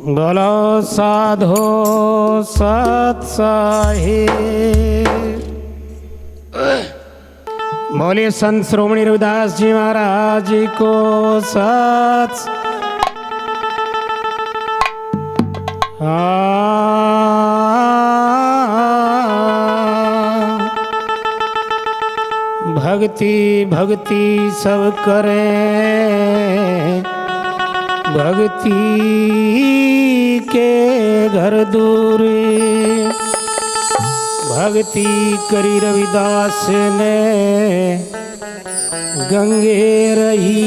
बोलो साधो सत साहिब। बोलिए संत श्रोमणी रविदास जी महाराज जी को सत। भक्ति भक्ति सब करें, भक्ति के घर दूर। भक्ति करी रविदास ने गंगे रही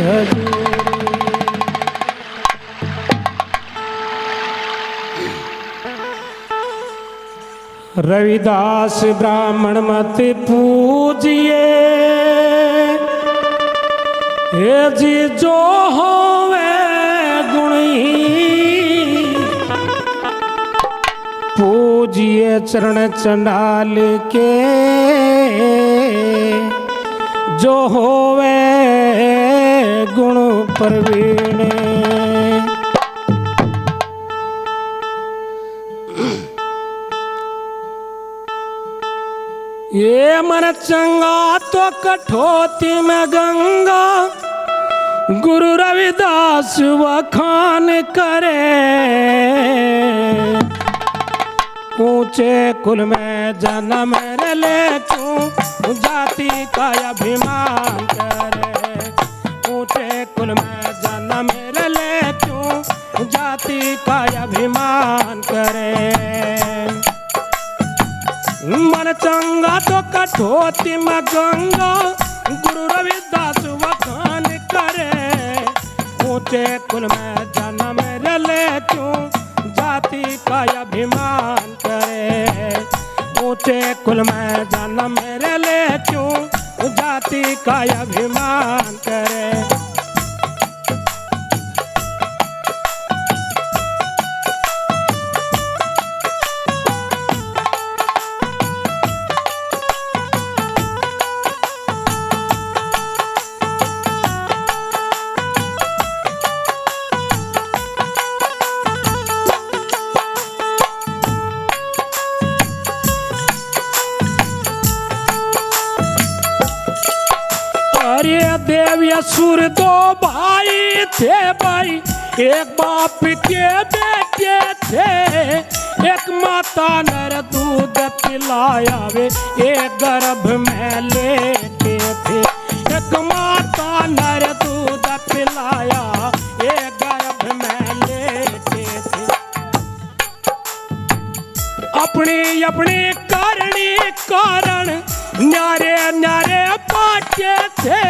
हजूर। रविदास ब्राह्मण मत पूजिए, हे जी जो होवे गुणी। पूजिए चरण चंडाल के, जो होवे गुण प्रवीण। ये मन चंगा तो कठोती में गंगा, गुरु रविदास वखान करे। ऊंचे कुल में जन्म ले क्यों, जाति का अभिमान करे। ऊंचे कुल में जन्म ले क्यों, जाति का अभिमान करे। मन चंगा तो कठोती में गंगा, गुरु रविदास वखान करे। ऊंचे कुल में जन्म ले क्यों, जाति का अभिमान करे। ऊंचे कुल में जन्म ले क्यों, जाति का अभिमान करे। देव असुर दो भाई थे भाई, एक बाप के बेटे थे। एक माता नर दूध पिलाया वे, एक गर्भ में लेते थे। एक माता नर दूध पिलाया, एक गर्भ में लेते थे। अपनी अपनी करनी कारण न्यारे न्यारे बाटे थे।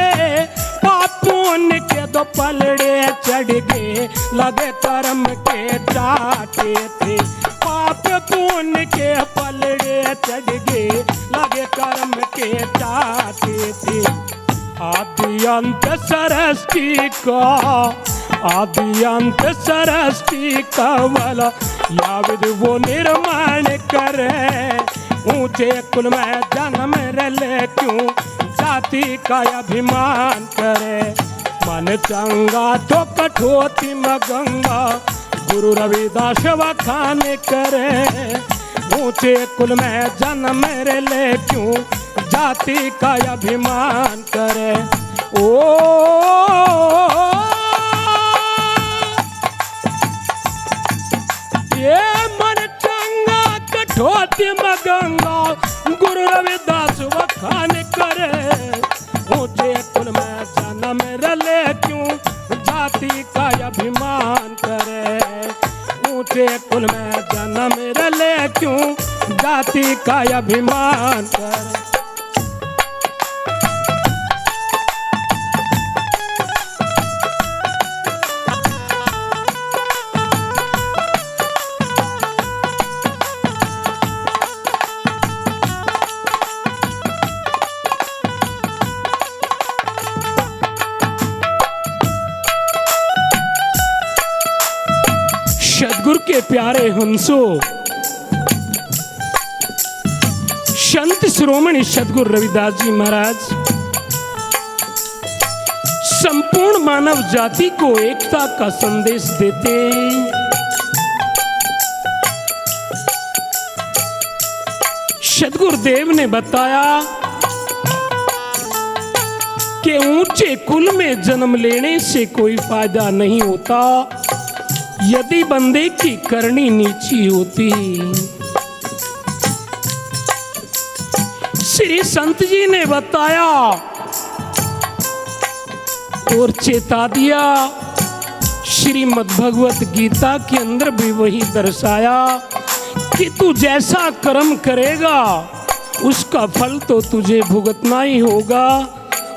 पापुन के दो पलड़े चढ़ गए, लगे कर्म के चाटे थे। पाप पुण्य के पलड़े चढ़ गए, लगे कर्म के चाटे थे। आदि अंत सरस्ती का, आदि अंत सरस्ती का वाला याविद वो निर्माण करे। ऊंचे कुल में जन्म ले क्यों, जाति का अभिमान करे। मन चंगा तो कठोती में गंगा, गुरु रविदास वखान करे। ऊंचे कुल में जन्म ले क्यों, जाति का अभिमान करे। ओ ये मन चंगा कठोती में गंगा, गुरु रविदास वखान करे। ऊंचे कुल में जन्म ले क्यों, जाति का अभिमान करे। ऊंचे कुल में जन्म ले क्यों, जाति का अभिमान करे। सतगुरु के प्यारे हंसो, संत श्रोमणी सतगुरु रविदास जी महाराज संपूर्ण मानव जाति को एकता का संदेश देते हैं। सद्गुरुदेव ने बताया कि ऊंचे कुल में जन्म लेने से कोई फायदा नहीं होता यदि बंदे की करनी नीची होती। श्री संत जी ने बताया और चेता दिया। श्रीमद् भगवत गीता के अंदर भी वही दर्शाया कि तू जैसा कर्म करेगा उसका फल तो तुझे भुगतना ही होगा।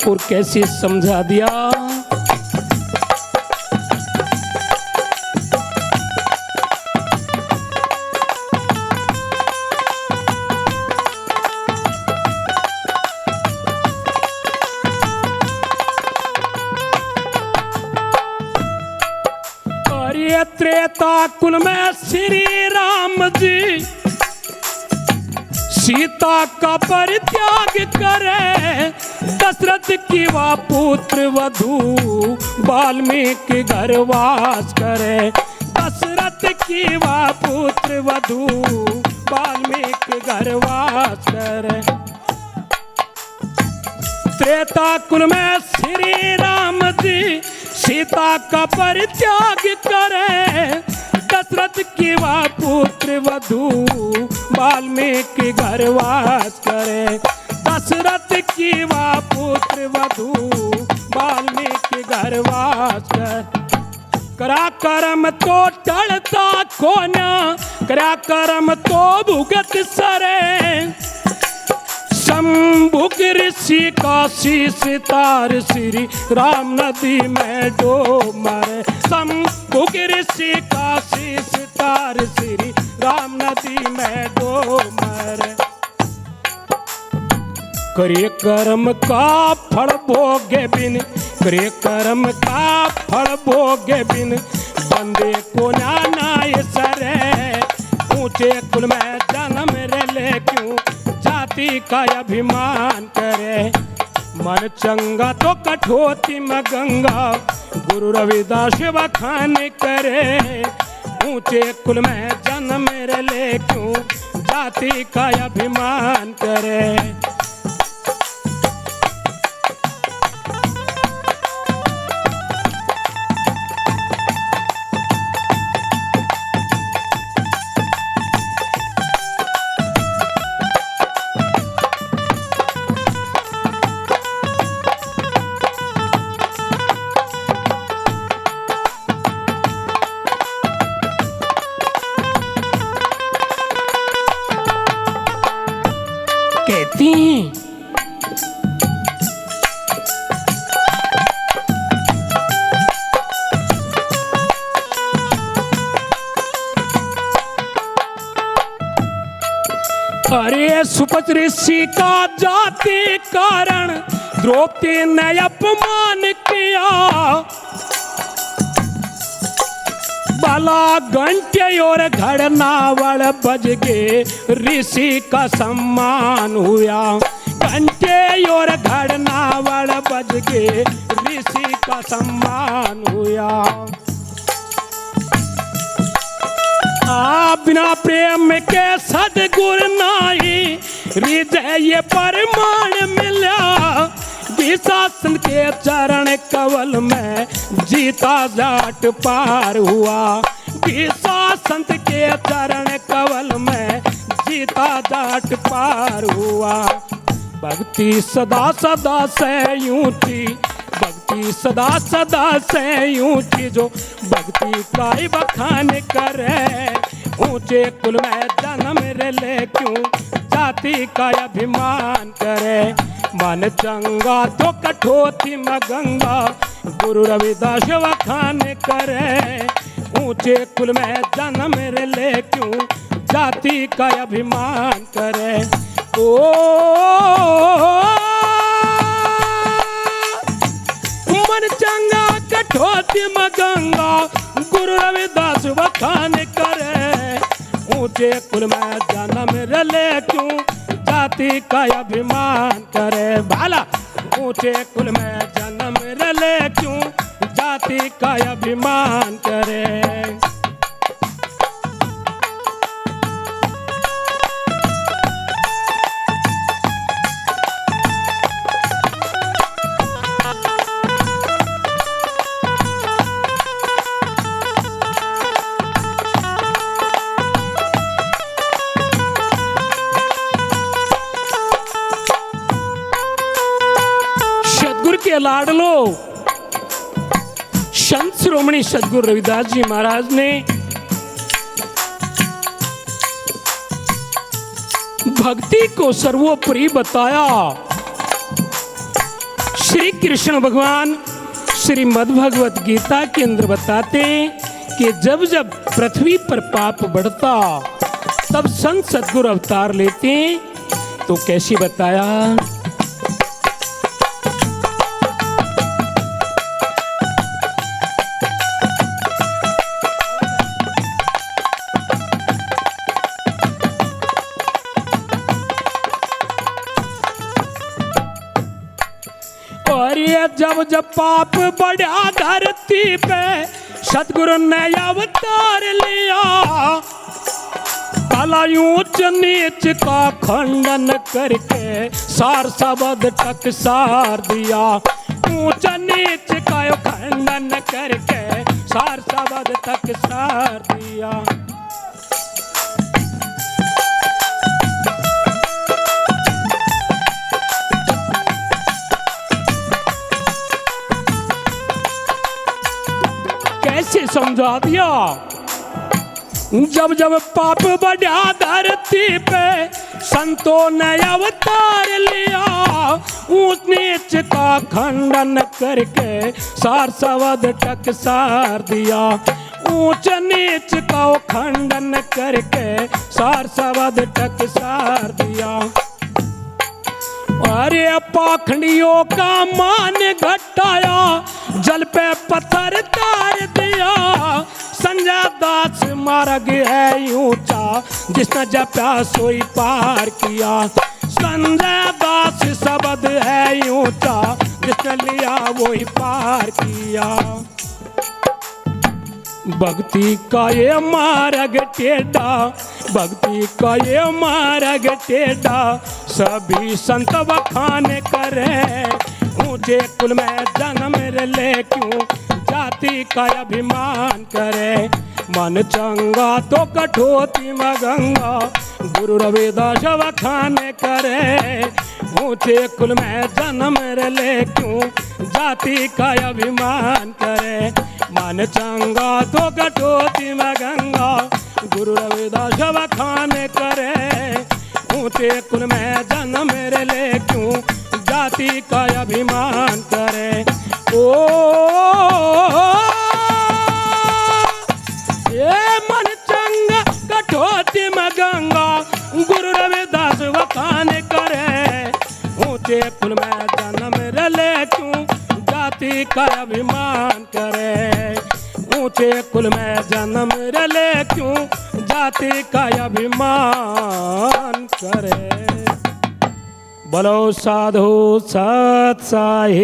और कैसे समझा दिया। अरे त्रेता कुल में श्री राम जी सीता का परित्याग करे, दशरथ की वा पुत्र वधू वाल्मीकि घर वास करे। दशरथ की वा पुत्र वधू वाल्मीकि घर वास करे। त्रेता कुल में श्री राम जी सीता का परित्याग करे, दशरथ की वा पुत्र वधू वाल्मीकि घर वास करे। दशरथ की वा पुत्र वधू वाल्मीकि घर वास करे। करा कर्म तो टलता कोना, करा कर्म तो भुगत सरे। शंभुक ऋषि का शीश तार श्री राम नदी में डूब मरे। शंभुक ऋषि का शीश तार श्री राम नदी में डूब मरे। करे कर्म का फल भोगे बिन, करे कर्म का फल भोगे बिन बंदे को नाना सरे। ऊंचे कुल में जन्म ले क्यों जाति का अभिमान करे। मन चंगा तो कठोती में गंगा गुरु रविदास बखान करे। ऊंचे कुल में जन्म ले क्यों जाति का अभिमान करे। कहती अरे सुपच ऋषि का जाति कारण द्रौपदी ने अपमान किया। बाला घंटे और घड़नावल बज गए ऋषि का सम्मान हुआ। घंटे और घड़नावल बज गए ऋषि का सम्मान हुआ। बिना प्रेम के सद्गुरु नाही, हृदय ये प्रमाण मिला। शासन के चरण कवल में जीता जाट पार हुआ। संत के चरण कवल में जीता जाट पार हुआ। भक्ति सदा सदा से यूं थी, भक्ति सदा सदा से यूं थी जो भक्ति का ही बखान करे। ऊंचे कुल में जन्म ले क्यों जाति का अभिमान करे। मन चंगा तो कठोती में गंगा गुरु रविदास बखान करे। ऊंचे कुल में जन्म ले क्यों जाति का अभिमान करे। ओ मन चंगा कठोती में गंगा गुरु रविदास बखान करे। ऊंचे कुल में जन्म ले क्यों जाति का अभिमान करे। भाला ऊंचे कुल में जन्म ले क्यों जाति का अभिमान करे। सतगुरु के लाडलो संत श्रोमणी सतगुरु रविदास जी महाराज ने भक्ति को सर्वोपरि बताया। श्री कृष्ण भगवान श्रीमद् भगवत गीता के अंदर बताते कि जब जब पृथ्वी पर पाप बढ़ता तब संत सतगुरु अवतार लेते। तो कैसे बताया? और ये जब जब पाप बढ़ा धरती पे सतगुरु ने अवतार लिया। काला ऊंच नीच का खंडन करके सार शब्द टकसार दिया। ऊंच नीच का खंडन करके सार शब्द टकसार दिया। कैसे समझा दिया? जब जब पाप बढ़ा धरती पे संतों ने अवतार लिया। ऊंच नीच का खंडन करके सार शब्द टकसार दिया। ऊंच नीच का खंडन करके सार शब्द टकसार दिया। अरे पाखंडियों का मान घटाया, जल पे पत्थर तार दिया। संजय दास मार्ग है ऊंचा, जिसने जपा सोई पार किया। संजय दास शब्द है ऊंचा, जिसने लिया वही पार किया। भक्ति का ये मार्ग टेढ़ा, भक्ति का ये मार्ग टेढ़ा, सभी संत बखाने करे। ऊंचे कुल में जन्म ले क्यों जाति का अभिमान करे। मन चंगा तो कठोती में गंगा, गुरु रविदास बखाने करे। ऊंचे कुल में जन्म ले क्यों जाति का अभिमान करे। मन चंगा तो कठोती में गंगा, गुरु रविदास बखाने करे। ऊंचे कुल में जन्म ले क्यों जाति का अभिमान करे। ओ ये मन चंगा कठोती में गंगा, गुरु रविदास बखाने करे। ऊंचे कुल में जन्म ले क्यों जाति का अभिमान करे। ऊंचे कुल में जन्म ले क्यों जाति का अभिमान करे। बोलो साधु सत साहिब।